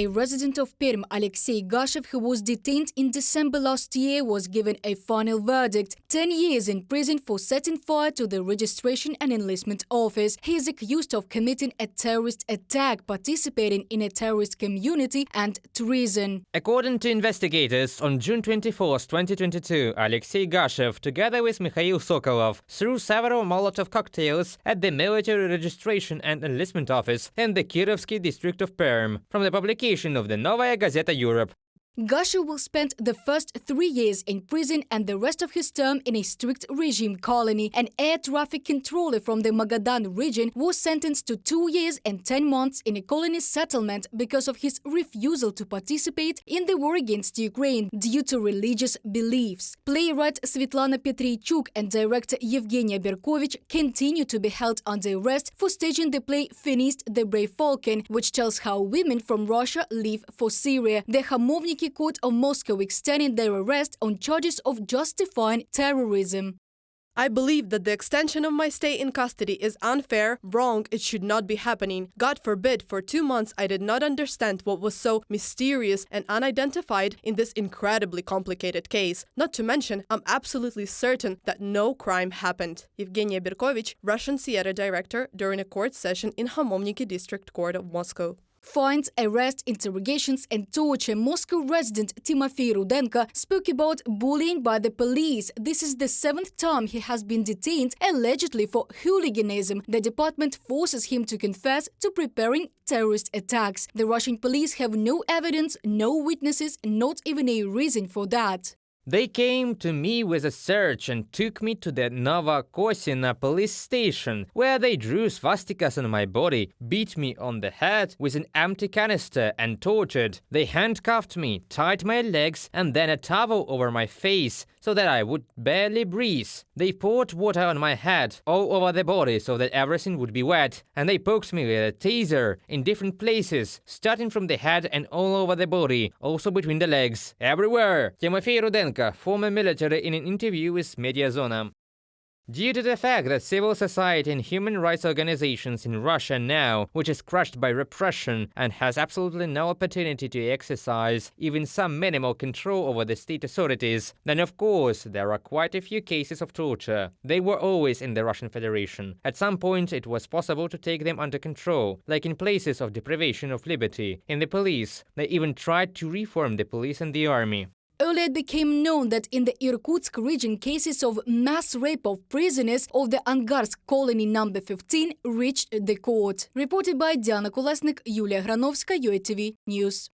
a resident of Perm, Alexei Gashev, who was detained in December last year, was given a final verdict: 10 years in prison for setting fire to the registration and enlistment office. He is accused of committing a terrorist attack, participating in a terrorist community, and treason. According to investigators, on June 24, 2022, Alexei Gashev, together with Mikhail Sokolov, threw several Molotov cocktails at the military registration and enlistment office in the Kirovsky district of Perm, from the publication of the Novaya Gazeta Europe. Gashev will spend the first 3 years in prison and the rest of his term in a strict regime colony. An air traffic controller from the Magadan region was sentenced to 2 years and 10 months in a colony settlement because of his refusal to participate in the war against Ukraine due to religious beliefs. Playwright Svetlana Petriychuk and director Yevgenia Berkovich continue to be held under arrest for staging the play Finist, the Brave Falcon, which tells how women from Russia live for Syria. The Hamovniki Court of Moscow extended their arrest on charges of justifying terrorism. I believe that the extension of my stay in custody is unfair, wrong, it should not be happening. God forbid, for 2 months I did not understand what was so mysterious and unidentified in this incredibly complicated case. Not to mention, I'm absolutely certain that no crime happened. Yevgenia Berkovich, Russian theater director, during a court session in Hamovniki District Court of Moscow. Fines, arrest, interrogations and torture. Moscow resident Timofey Rudenko spoke about bullying by the police. This is the 7th time he has been detained, allegedly for hooliganism. The department forces him to confess to preparing terrorist attacks. The Russian police have no evidence, no witnesses, not even a reason for that. They came to me with a search and took me to the Novokosina police station, where they drew swastikas on my body, beat me on the head with an empty canister and tortured. They handcuffed me, tied my legs and then a towel over my face so that I would barely breathe. They poured water on my head, all over the body so that everything would be wet, and they poked me with a taser in different places, starting from the head and all over the body, also between the legs, everywhere. Timofey Rudenko, former military, in an interview with Mediazona. Due to the fact that civil society and human rights organizations in Russia now, which is crushed by repression and has absolutely no opportunity to exercise even some minimal control over the state authorities, then of course there are quite a few cases of torture. They were always in the Russian Federation. At some point it was possible to take them under control, like in places of deprivation of liberty. In the police, they even tried to reform the police and the army. Earlier it became known that in the Irkutsk region, cases of mass rape of prisoners of the Angarsk colony number 15 reached the court. Reported by Diana Kolesnik, Yulia Granovska, UATV News.